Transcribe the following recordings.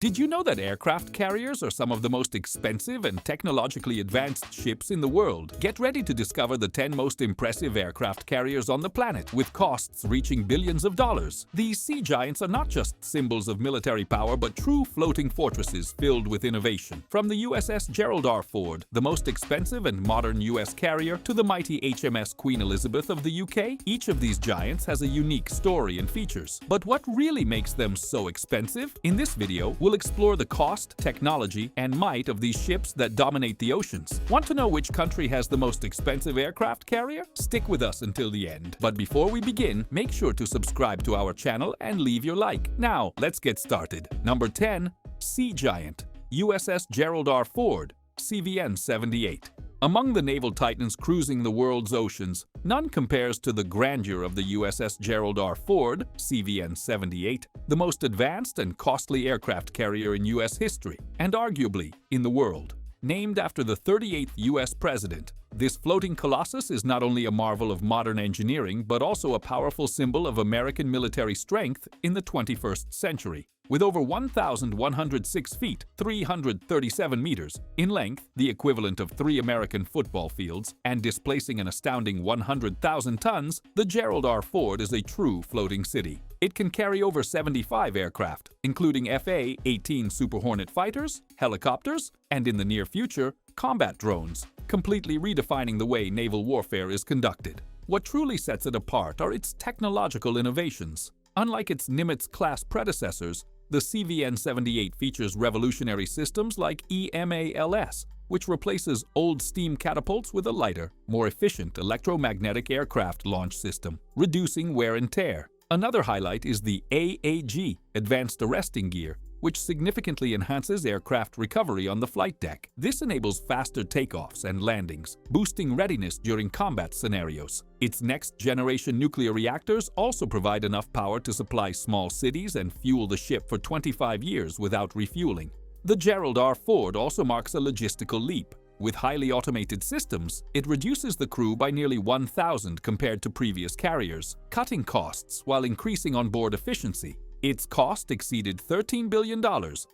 Did you know that aircraft carriers are some of the most expensive and technologically advanced ships in the world? Get ready to discover the 10 most impressive aircraft carriers on the planet, with costs reaching billions of dollars. These sea giants are not just symbols of military power, but true floating fortresses filled with innovation. From the USS Gerald R. Ford, the most expensive and modern US carrier, to the mighty HMS Queen Elizabeth of the UK, each of these giants has a unique story and features. But what really makes them so expensive? In this video, we'll explore the cost, technology, and might of these ships that dominate the oceans. Want to know which country has the most expensive aircraft carrier? Stick with us until the end. But before we begin, make sure to subscribe to our channel and leave your like. Now, let's get started. Number 10. Sea Giant, USS Gerald R. Ford, CVN-78. Among the naval titans cruising the world's oceans, none compares to the grandeur of the USS Gerald R. Ford, CVN-78, the most advanced and costly aircraft carrier in U.S. history, and arguably in the world. Named after the 38th U.S. president, this floating colossus is not only a marvel of modern engineering, but also a powerful symbol of American military strength in the 21st century. With over 1,106 feet, 337 meters, in length, the equivalent of 3 American football fields, and displacing an astounding 100,000 tons, the Gerald R. Ford is a true floating city. It can carry over 75 aircraft, including FA-18 Super Hornet fighters, helicopters, and in the near future, combat drones, completely redefining the way naval warfare is conducted. What truly sets it apart are its technological innovations. Unlike its Nimitz-class predecessors, the CVN-78 features revolutionary systems like EMALS, which replaces old steam catapults with a lighter, more efficient electromagnetic aircraft launch system, reducing wear and tear. Another highlight is the AAG, Advanced Arresting Gear, which significantly enhances aircraft recovery on the flight deck. This enables faster takeoffs and landings, boosting readiness during combat scenarios. Its next-generation nuclear reactors also provide enough power to supply small cities and fuel the ship for 25 years without refueling. The Gerald R. Ford also marks a logistical leap. With highly automated systems, it reduces the crew by nearly 1,000 compared to previous carriers, cutting costs while increasing onboard efficiency. Its cost exceeded $13 billion,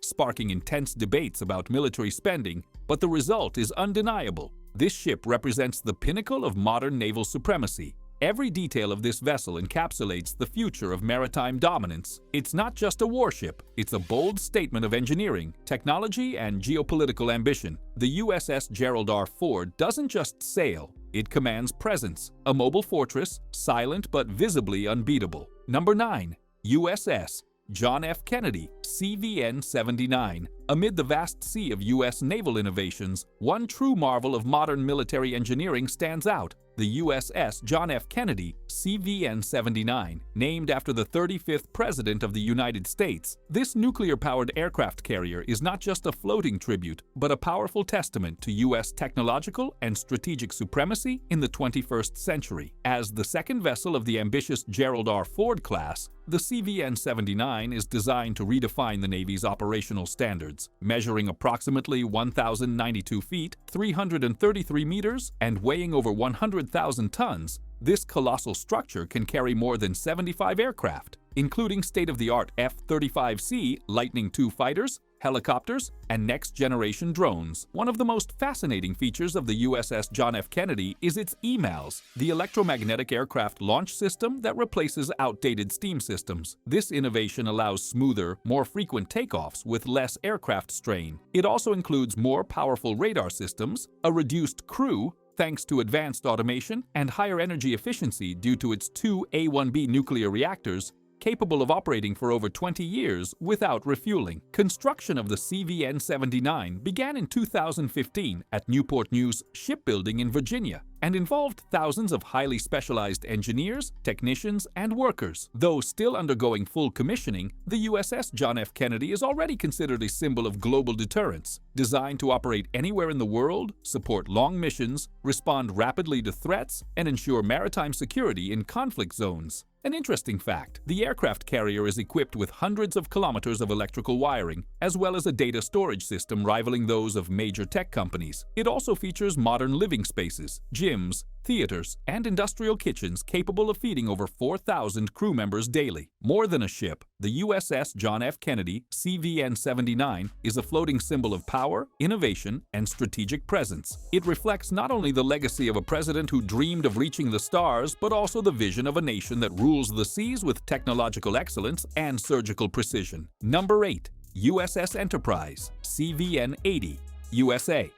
sparking intense debates about military spending, but the result is undeniable. This ship represents the pinnacle of modern naval supremacy. Every detail of this vessel encapsulates the future of maritime dominance. It's not just a warship, it's a bold statement of engineering, technology, and geopolitical ambition. The USS Gerald R. Ford doesn't just sail, it commands presence, a mobile fortress, silent but visibly unbeatable. Number 9. USS John F. Kennedy, CVN-79. Amid the vast sea of U.S. naval innovations, one true marvel of modern military engineering stands out: the USS John F. Kennedy, CVN-79. Named after the 35th President of the United States, this nuclear-powered aircraft carrier is not just a floating tribute, but a powerful testament to U.S. technological and strategic supremacy in the 21st century. As the second vessel of the ambitious Gerald R. Ford class, the CVN-79 is designed to redefine the Navy's operational standards. Measuring approximately 1,092 feet, 333 meters, and weighing over 100,000 tons, this colossal structure can carry more than 75 aircraft, including state-of-the-art F-35C Lightning II fighters, helicopters, and next-generation drones. One of the most fascinating features of the USS John F. Kennedy is its EMALS, the electromagnetic aircraft launch system that replaces outdated steam systems. This innovation allows smoother, more frequent takeoffs with less aircraft strain. It also includes more powerful radar systems, a reduced crew, thanks to advanced automation, and higher energy efficiency due to its 2 A-1B nuclear reactors, capable of operating for over 20 years without refueling. Construction of the CVN-79 began in 2015 at Newport News Shipbuilding in Virginia and involved thousands of highly specialized engineers, technicians, and workers. Though still undergoing full commissioning, the USS John F. Kennedy is already considered a symbol of global deterrence. Designed to operate anywhere in the world, support long missions, respond rapidly to threats, and ensure maritime security in conflict zones. An interesting fact: the aircraft carrier is equipped with hundreds of kilometers of electrical wiring, as well as a data storage system rivaling those of major tech companies. It also features modern living spaces, gyms, gyms, theaters, and industrial kitchens capable of feeding over 4,000 crew members daily. More than a ship, the USS John F. Kennedy CVN-79 is a floating symbol of power, innovation, and strategic presence. It reflects not only the legacy of a president who dreamed of reaching the stars, but also the vision of a nation that rules the seas with technological excellence and surgical precision. Number 8. USS Enterprise CVN-80, USA.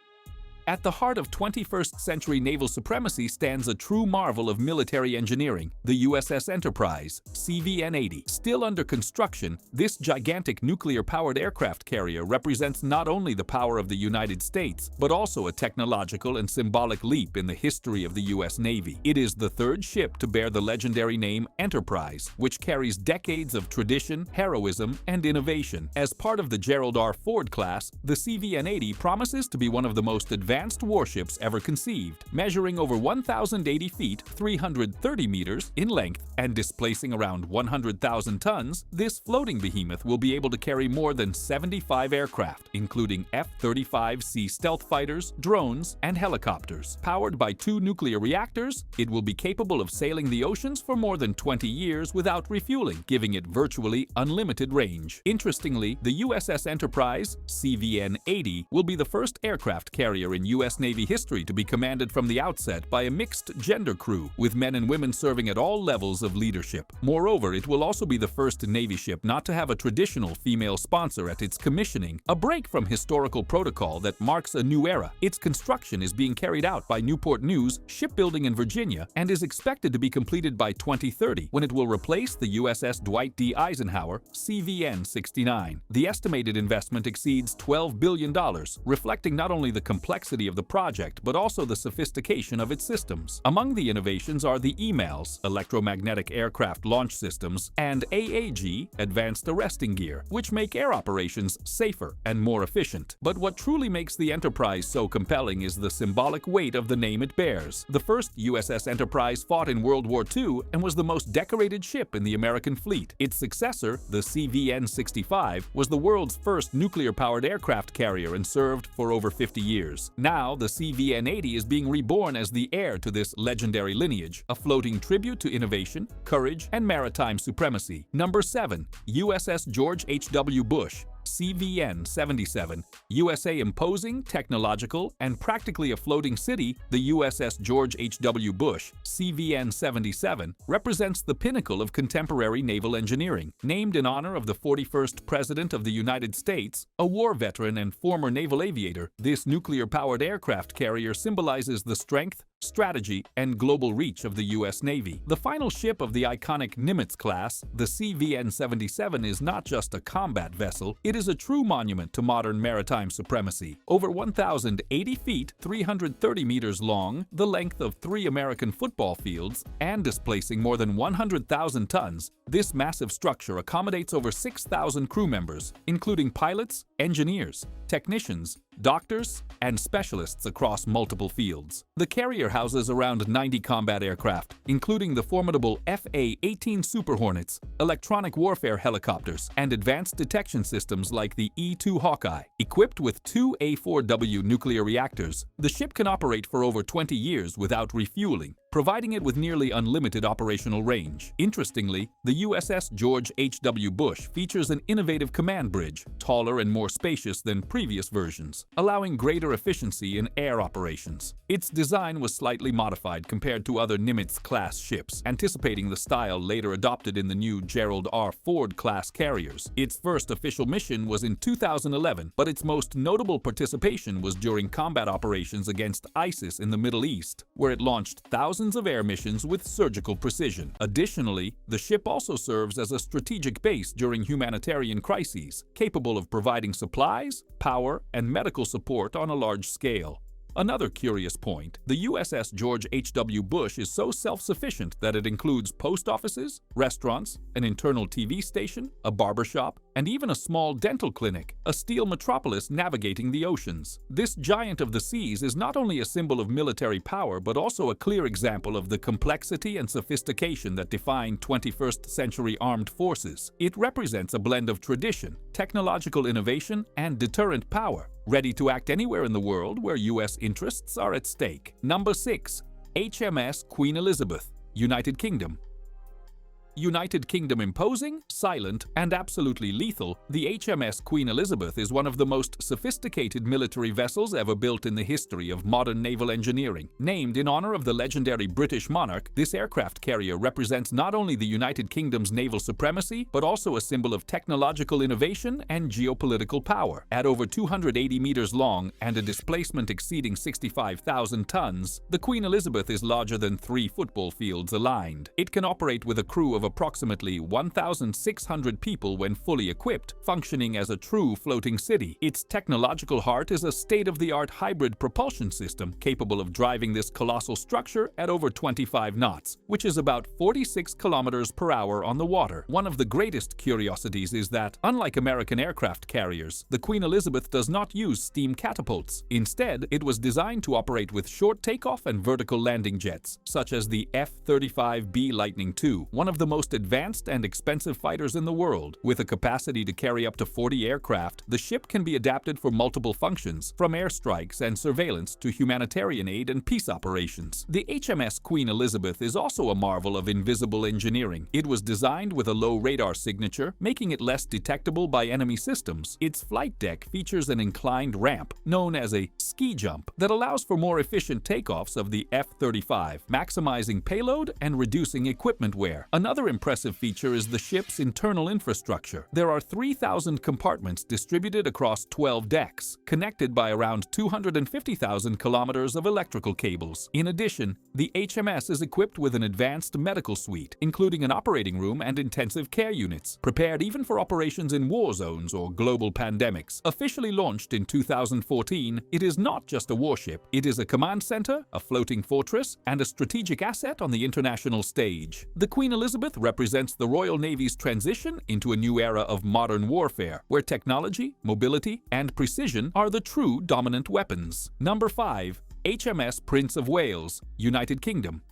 At the heart of 21st century naval supremacy stands a true marvel of military engineering, the USS Enterprise, CVN-80. Still under construction, this gigantic nuclear-powered aircraft carrier represents not only the power of the United States, but also a technological and symbolic leap in the history of the U.S. Navy. It is the third ship to bear the legendary name Enterprise, which carries decades of tradition, heroism, and innovation. As part of the Gerald R. Ford class, the CVN-80 promises to be one of the most advanced warships ever conceived, measuring over 1,080 feet (330 meters) in length and displacing around 100,000 tons. This floating behemoth will be able to carry more than 75 aircraft, including F-35C stealth fighters, drones, and helicopters. Powered by 2 nuclear reactors, it will be capable of sailing the oceans for more than 20 years without refueling, giving it virtually unlimited range. Interestingly, the USS Enterprise CVN-80 will be the first aircraft carrier in U.S. Navy history to be commanded from the outset by a mixed-gender crew, with men and women serving at all levels of leadership. Moreover, it will also be the first Navy ship not to have a traditional female sponsor at its commissioning, a break from historical protocol that marks a new era. Its construction is being carried out by Newport News Shipbuilding in Virginia and is expected to be completed by 2030, when it will replace the USS Dwight D. Eisenhower CVN-69. The estimated investment exceeds $12 billion, reflecting not only the complexity of the project, but also the sophistication of its systems. Among the innovations are the EMALS, electromagnetic aircraft launch systems, and AAG, advanced arresting gear, which make air operations safer and more efficient. But what truly makes the Enterprise so compelling is the symbolic weight of the name it bears. The first USS Enterprise fought in World War II and was the most decorated ship in the American fleet. Its successor, the CVN-65, was the world's first nuclear-powered aircraft carrier and served for over 50 years. Now, the CVN-80 is being reborn as the heir to this legendary lineage, a floating tribute to innovation, courage, and maritime supremacy. Number 7. USS George H.W. Bush CVN-77, USA. Imposing, technological, and practically a floating city, the USS George H.W. Bush CVN-77 represents the pinnacle of contemporary naval engineering. Named in honor of the 41st President of the United States, a war veteran and former naval aviator, this nuclear-powered aircraft carrier symbolizes the strength, strategy, and global reach of the U.S. Navy. The final ship of the iconic Nimitz class, the CVN-77 is not just a combat vessel, it is a true monument to modern maritime supremacy. Over 1,080 feet, 330 meters long, the length of 3 American football fields, and displacing more than 100,000 tons, this massive structure accommodates over 6,000 crew members, including pilots, engineers, technicians, doctors, and specialists across multiple fields. The carrier houses around 90 combat aircraft, including the formidable FA-18 Super Hornets, electronic warfare helicopters, and advanced detection systems like the E-2 Hawkeye. Equipped with 2 A-4W nuclear reactors, the ship can operate for over 20 years without refueling, providing it with nearly unlimited operational range. Interestingly, the USS George H.W. Bush features an innovative command bridge, taller and more spacious than previous versions, allowing greater efficiency in air operations. Its design was slightly modified compared to other Nimitz-class ships, anticipating the style later adopted in the new Gerald R. Ford-class carriers. Its first official mission was in 2011, but its most notable participation was during combat operations against ISIS in the Middle East, where it launched thousands of air missions with surgical precision. Additionally, the ship also serves as a strategic base during humanitarian crises, capable of providing supplies, power, and medical support on a large scale. Another curious point, the USS George H.W. Bush is so self-sufficient that it includes post offices, restaurants, an internal TV station, a barbershop, and even a small dental clinic, a steel metropolis navigating the oceans. This giant of the seas is not only a symbol of military power, but also a clear example of the complexity and sophistication that define 21st century armed forces. It represents a blend of tradition, technological innovation, and deterrent power, ready to act anywhere in the world where U.S. interests are at stake. Number 6. HMS Queen Elizabeth, United Kingdom. United Kingdom imposing, silent, and absolutely lethal, the HMS Queen Elizabeth is one of the most sophisticated military vessels ever built in the history of modern naval engineering. Named in honor of the legendary British monarch, this aircraft carrier represents not only the United Kingdom's naval supremacy, but also a symbol of technological innovation and geopolitical power. At over 280 meters long and a displacement exceeding 65,000 tons, the Queen Elizabeth is larger than 3 football fields aligned. It can operate with a crew of approximately 1,600 people when fully equipped, functioning as a true floating city. Its technological heart is a state-of-the-art hybrid propulsion system capable of driving this colossal structure at over 25 knots, which is about 46 kilometers per hour on the water. One of the greatest curiosities is that, unlike American aircraft carriers, the Queen Elizabeth does not use steam catapults. Instead, it was designed to operate with short takeoff and vertical landing jets, such as the F-35B Lightning II, one of the most advanced and expensive fighters in the world. With a capacity to carry up to 40 aircraft, the ship can be adapted for multiple functions, from airstrikes and surveillance to humanitarian aid and peace operations. The HMS Queen Elizabeth is also a marvel of invisible engineering. It was designed with a low radar signature, making it less detectable by enemy systems. Its flight deck features an inclined ramp, known as a ski jump, that allows for more efficient takeoffs of the F-35, maximizing payload and reducing equipment wear. Another impressive feature is the ship's internal infrastructure. There are 3,000 compartments distributed across 12 decks, connected by around 250,000 kilometers of electrical cables. In addition, the HMS is equipped with an advanced medical suite, including an operating room and intensive care units, prepared even for operations in war zones or global pandemics. Officially launched in 2014, it is not just a warship. It is a command center, a floating fortress, and a strategic asset on the international stage. The Queen Elizabeth represents the Royal Navy's transition into a new era of modern warfare, where technology, mobility, and precision are the true dominant weapons. Number 5. HMS Prince of Wales, United Kingdom.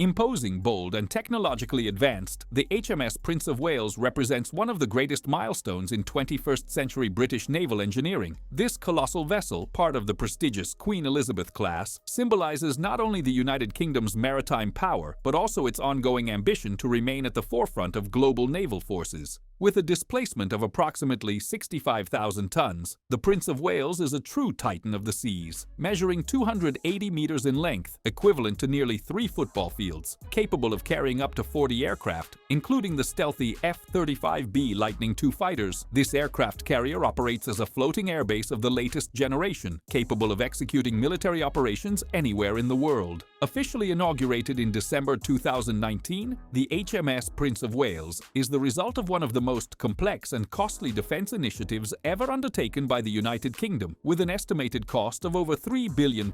Imposing, bold, and technologically advanced, the HMS Prince of Wales represents one of the greatest milestones in 21st century British naval engineering. This colossal vessel, part of the prestigious Queen Elizabeth class, symbolizes not only the United Kingdom's maritime power, but also its ongoing ambition to remain at the forefront of global naval forces. With a displacement of approximately 65,000 tons, the Prince of Wales is a true titan of the seas, measuring 280 meters in length, equivalent to nearly 3 football fields, capable of carrying up to 40 aircraft, including the stealthy F-35B Lightning II fighters. This aircraft carrier operates as a floating airbase of the latest generation, capable of executing military operations anywhere in the world. Officially inaugurated in December 2019, the HMS Prince of Wales is the result of one of the most complex and costly defense initiatives ever undertaken by the United Kingdom, with an estimated cost of over £3 billion.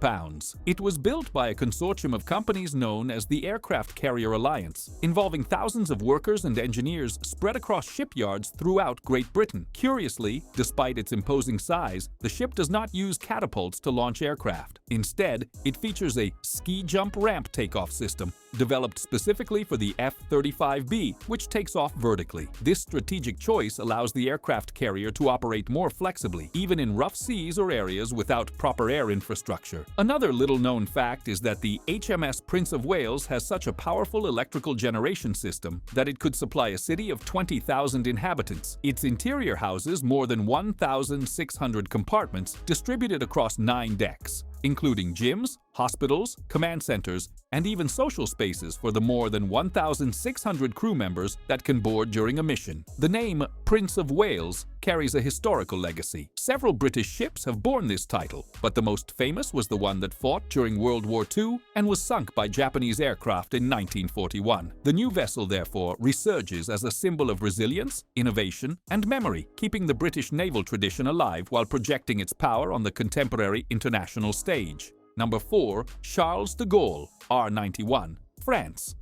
It was built by a consortium of companies known as the Aircraft Carrier Alliance, involving thousands of workers and engineers spread across shipyards throughout Great Britain. Curiously, despite its imposing size, the ship does not use catapults to launch aircraft. Instead, it features a ski jump ramp takeoff system, developed specifically for the F-35B, which takes off vertically. This strategic choice allows the aircraft carrier to operate more flexibly, even in rough seas or areas without proper air infrastructure. Another little-known fact is that the HMS Prince of Wales has such a powerful electrical generation system that it could supply a city of 20,000 inhabitants. Its interior houses more than 1,600 compartments distributed across 9 decks, including gyms, hospitals, command centers, and even social spaces for the more than 1,600 crew members that can board during a mission. The name Prince of Wales carries a historical legacy. Several British ships have borne this title, but the most famous was the one that fought during World War II and was sunk by Japanese aircraft in 1941. The new vessel, therefore, resurges as a symbol of resilience, innovation, and memory, keeping the British naval tradition alive while projecting its power on the contemporary international stage. Number 4. Charles de Gaulle, R91, France.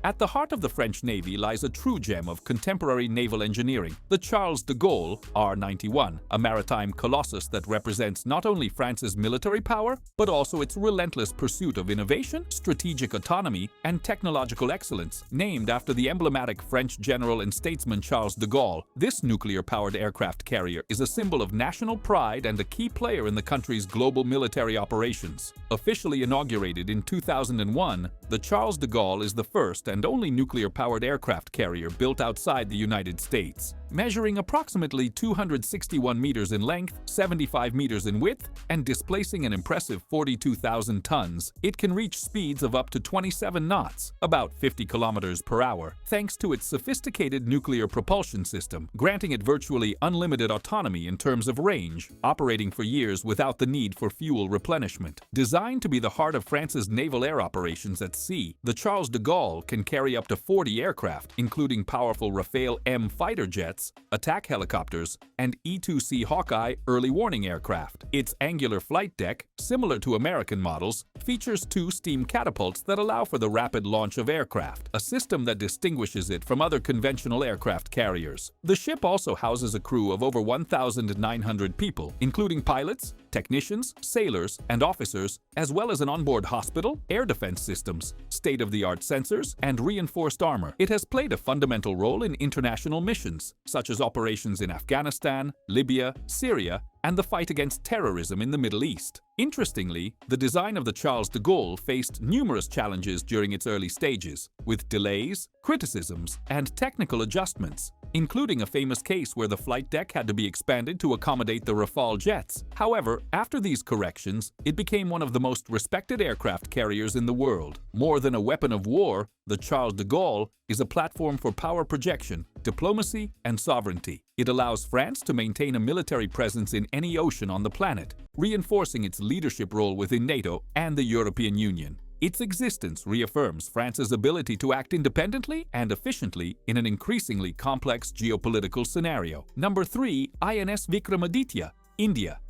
At the heart of the French Navy lies a true gem of contemporary naval engineering, the Charles de Gaulle R-91, a maritime colossus that represents not only France's military power, but also its relentless pursuit of innovation, strategic autonomy, and technological excellence. Named after the emblematic French general and statesman Charles de Gaulle, this nuclear-powered aircraft carrier is a symbol of national pride and a key player in the country's global military operations. Officially inaugurated in 2001, the Charles de Gaulle is the first and only nuclear-powered aircraft carrier built outside the United States. Measuring approximately 261 meters in length, 75 meters in width, and displacing an impressive 42,000 tons, it can reach speeds of up to 27 knots, about 50 kilometers per hour, thanks to its sophisticated nuclear propulsion system, granting it virtually unlimited autonomy in terms of range, operating for years without the need for fuel replenishment. Designed to be the heart of France's naval air operations at sea, the Charles de Gaulle can carry up to 40 aircraft, including powerful Rafale M fighter jets, attack helicopters, and E-2C Hawkeye early warning aircraft. Its angular flight deck, similar to American models, features 2 steam catapults that allow for the rapid launch of aircraft, a system that distinguishes it from other conventional aircraft carriers. The ship also houses a crew of over 1,900 people, including pilots, technicians, sailors, and officers, as well as an onboard hospital, air defense systems, state-of-the-art sensors, and reinforced armor. It has played a fundamental role in international missions, such as operations in Afghanistan, Libya, Syria, and the fight against terrorism in the Middle East. Interestingly, the design of the Charles de Gaulle faced numerous challenges during its early stages, with delays, criticisms, and technical adjustments, including a famous case where the flight deck had to be expanded to accommodate the Rafale jets. However, after these corrections, it became one of the most respected aircraft carriers in the world. More than a weapon of war, the Charles de Gaulle is a platform for power projection, diplomacy, and sovereignty. It allows France to maintain a military presence in any ocean on the planet, reinforcing its leadership role within NATO and the European Union. Its existence reaffirms France's ability to act independently and efficiently in an increasingly complex geopolitical scenario. Number 3. INS Vikramaditya, India.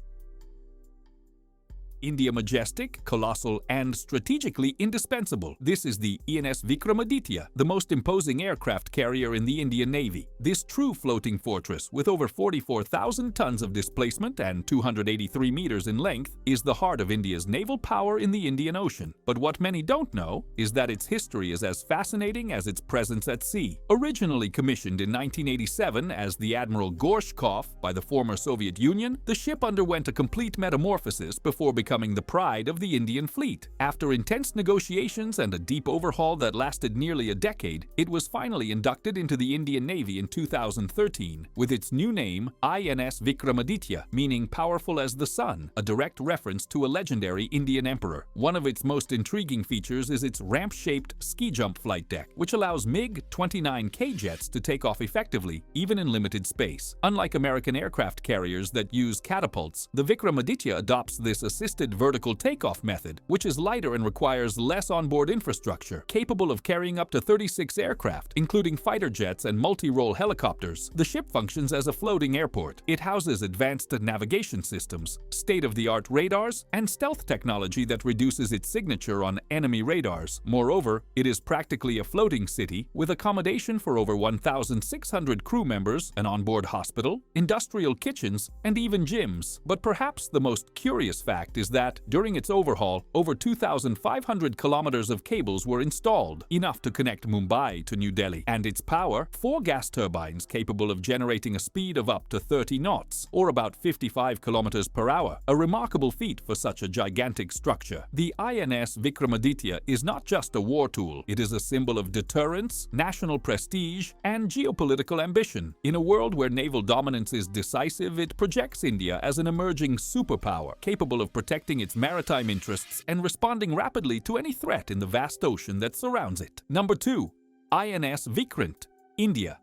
India majestic, colossal, and strategically indispensable. This is the INS Vikramaditya, the most imposing aircraft carrier in the Indian Navy. This true floating fortress, with over 44,000 tons of displacement and 283 meters in length, is the heart of India's naval power in the Indian Ocean. But what many don't know is that its history is as fascinating as its presence at sea. Originally commissioned in 1987 as the Admiral Gorshkov by the former Soviet Union, the ship underwent a complete metamorphosis before becoming the pride of the Indian fleet. After intense negotiations and a deep overhaul that lasted nearly a decade, it was finally inducted into the Indian Navy in 2013 with its new name INS Vikramaditya, meaning powerful as the sun, a direct reference to a legendary Indian emperor. One of its most intriguing features is its ramp-shaped ski jump flight deck, which allows MiG-29K jets to take off effectively, even in limited space. Unlike American aircraft carriers that use catapults, the Vikramaditya adopts this assisted vertical takeoff method, which is lighter and requires less onboard infrastructure. Capable of carrying up to 36 aircraft, including fighter jets and multi-role helicopters, the ship functions as a floating airport. It houses advanced navigation systems, state-of-the-art radars, and stealth technology that reduces its signature on enemy radars. Moreover, it is practically a floating city with accommodation for over 1,600 crew members, an onboard hospital, industrial kitchens, and even gyms. But perhaps the most curious fact is that, during its overhaul, over 2,500 kilometers of cables were installed, enough to connect Mumbai to New Delhi. And its power, 4 gas turbines capable of generating a speed of up to 30 knots, or about 55 kilometers per hour, a remarkable feat for such a gigantic structure. The INS Vikramaditya is not just a war tool, it is a symbol of deterrence, national prestige, and geopolitical ambition. In a world where naval dominance is decisive, it projects India as an emerging superpower, capable of protecting its maritime interests and responding rapidly to any threat in the vast ocean that surrounds it. Number 2. INS Vikrant, India.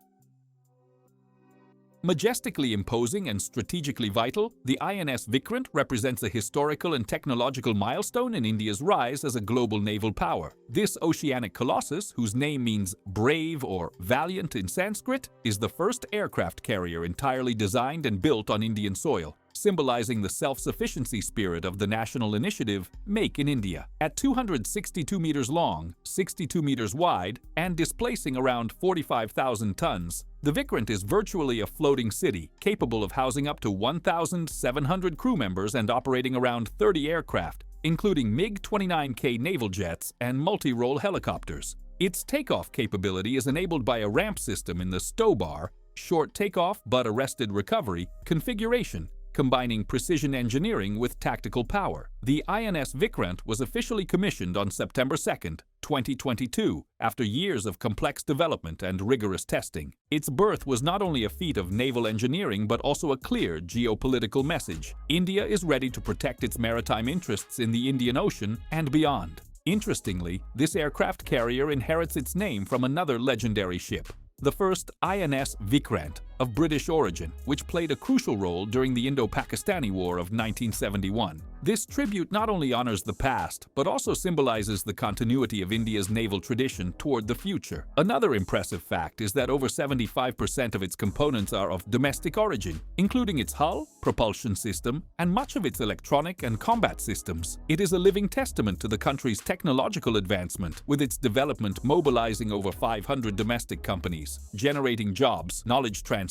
Majestically imposing and strategically vital, the INS Vikrant represents a historical and technological milestone in India's rise as a global naval power. This oceanic colossus, whose name means brave or valiant in Sanskrit, is the first aircraft carrier entirely designed and built on Indian soil. symbolizing the self-sufficiency spirit of the national initiative Make in India. At 262 meters long, 62 meters wide, and displacing around 45,000 tons, the Vikrant is virtually a floating city, capable of housing up to 1,700 crew members and operating around 30 aircraft, including MiG-29K naval jets and multi-role helicopters. Its takeoff capability is enabled by a ramp system in the stow bar, short takeoff but arrested recovery configuration, combining precision engineering with tactical power. The INS Vikrant was officially commissioned on September 2, 2022, after years of complex development and rigorous testing. Its birth was not only a feat of naval engineering but also a clear geopolitical message. India is ready to protect its maritime interests in the Indian Ocean and beyond. Interestingly, this aircraft carrier inherits its name from another legendary ship, the first INS Vikrant, of British origin, which played a crucial role during the Indo-Pakistani War of 1971. This tribute not only honors the past, but also symbolizes the continuity of India's naval tradition toward the future. Another impressive fact is that over 75% of its components are of domestic origin, including its hull, propulsion system, and much of its electronic and combat systems. It is a living testament to the country's technological advancement, with its development mobilizing over 500 domestic companies, generating jobs, knowledge transfer,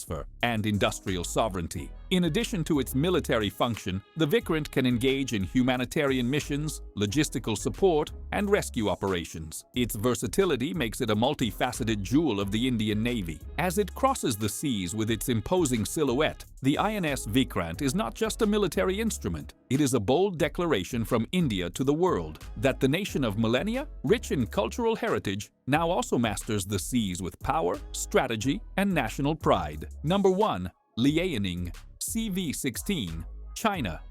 and industrial sovereignty. In addition to its military function, the Vikrant can engage in humanitarian missions, logistical support, and rescue operations. Its versatility makes it a multifaceted jewel of the Indian Navy. As it crosses the seas with its imposing silhouette, the INS Vikrant is not just a military instrument. It is a bold declaration from India to the world that the nation of millennia, rich in cultural heritage, now also masters the seas with power, strategy, and national pride. Number 1. Liaoning CV-16, China.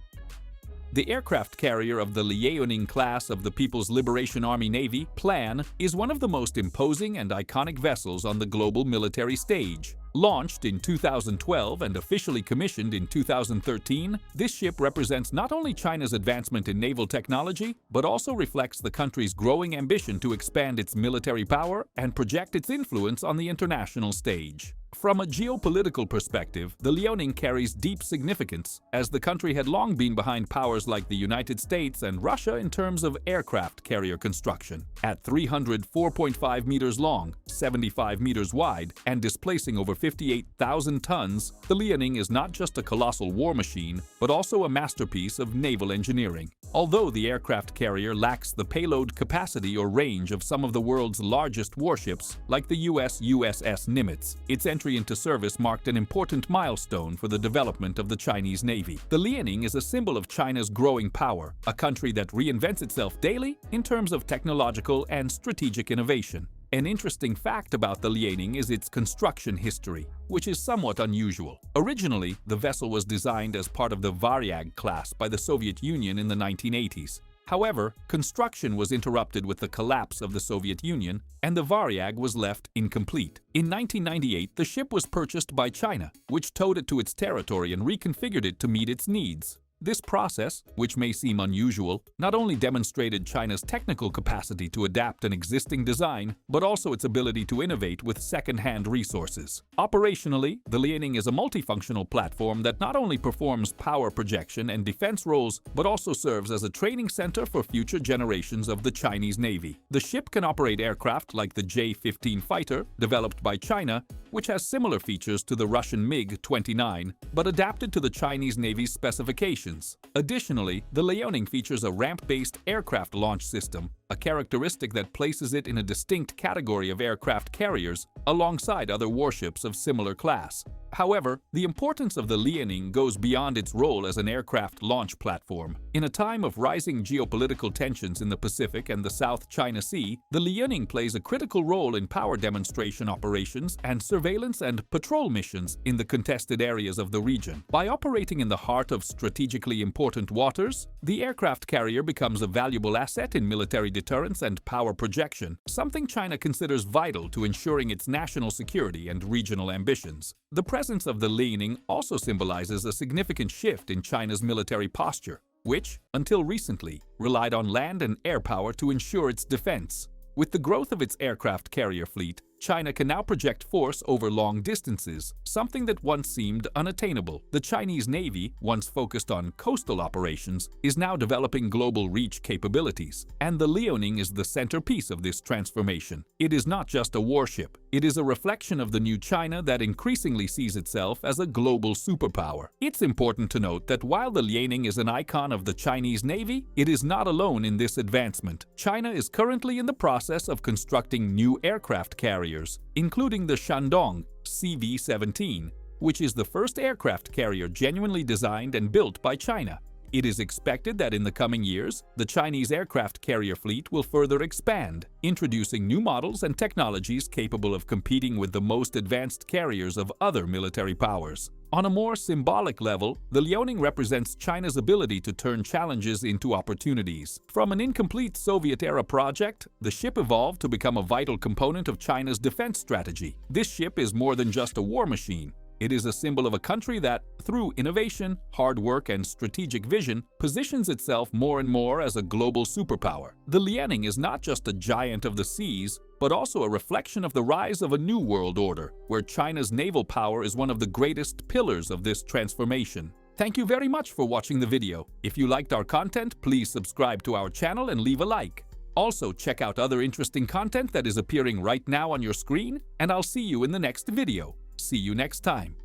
The aircraft carrier of the Liaoning class of the People's Liberation Army Navy, PLAN, is one of the most imposing and iconic vessels on the global military stage. Launched in 2012 and officially commissioned in 2013, this ship represents not only China's advancement in naval technology, but also reflects the country's growing ambition to expand its military power and project its influence on the international stage. From a geopolitical perspective, the Liaoning carries deep significance, as the country had long been behind powers like the United States and Russia in terms of aircraft carrier construction. At 304.5 meters long, 75 meters wide, and displacing over 58,000 tons, the Liaoning is not just a colossal war machine, but also a masterpiece of naval engineering. Although the aircraft carrier lacks the payload capacity or range of some of the world's largest warships, like the US USS Nimitz, its entry into service marked an important milestone for the development of the Chinese Navy. The Liaoning is a symbol of China's growing power, a country that reinvents itself daily in terms of technological and strategic innovation. An interesting fact about the Liaoning is its construction history, which is somewhat unusual. Originally, the vessel was designed as part of the Varyag class by the Soviet Union in the 1980s. However, construction was interrupted with the collapse of the Soviet Union, and the Varyag was left incomplete. In 1998, the ship was purchased by China, which towed it to its territory and reconfigured it to meet its needs. This process, which may seem unusual, not only demonstrated China's technical capacity to adapt an existing design, but also its ability to innovate with second-hand resources. Operationally, the Liaoning is a multifunctional platform that not only performs power projection and defense roles, but also serves as a training center for future generations of the Chinese Navy. The ship can operate aircraft like the J-15 fighter, developed by China, which has similar features to the Russian MiG-29, but adapted to the Chinese Navy's specifications. Additionally, the Liaoning features a ramp-based aircraft launch system, a characteristic that places it in a distinct category of aircraft carriers alongside other warships of similar class. However, the importance of the Liaoning goes beyond its role as an aircraft launch platform. In a time of rising geopolitical tensions in the Pacific and the South China Sea, the Liaoning plays a critical role in power demonstration operations and surveillance and patrol missions in the contested areas of the region. By operating in the heart of strategically important waters, the aircraft carrier becomes a valuable asset in military deterrence and power projection, something China considers vital to ensuring its national security and regional ambitions. The presence of the Liaoning also symbolizes a significant shift in China's military posture, which, until recently, relied on land and air power to ensure its defense. With the growth of its aircraft carrier fleet, China can now project force over long distances, something that once seemed unattainable. The Chinese Navy, once focused on coastal operations, is now developing global reach capabilities, and the Liaoning is the centerpiece of this transformation. It is not just a warship. It is a reflection of the new China that increasingly sees itself as a global superpower. It's important to note that while the Liaoning is an icon of the Chinese Navy, it is not alone in this advancement. China is currently in the process of constructing new aircraft carriers, including the Shandong CV-17, which is the first aircraft carrier genuinely designed and built by China. It is expected that in the coming years, the Chinese aircraft carrier fleet will further expand, introducing new models and technologies capable of competing with the most advanced carriers of other military powers. On a more symbolic level, the Liaoning represents China's ability to turn challenges into opportunities. From an incomplete Soviet-era project, the ship evolved to become a vital component of China's defense strategy. This ship is more than just a war machine. It is a symbol of a country that, through innovation, hard work, and strategic vision, positions itself more and more as a global superpower. The Liaoning is not just a giant of the seas, but also a reflection of the rise of a new world order, where China's naval power is one of the greatest pillars of this transformation. Thank you very much for watching the video. If you liked our content, please subscribe to our channel and leave a like. Also, check out other interesting content that is appearing right now on your screen, and I'll see you in the next video. See you next time.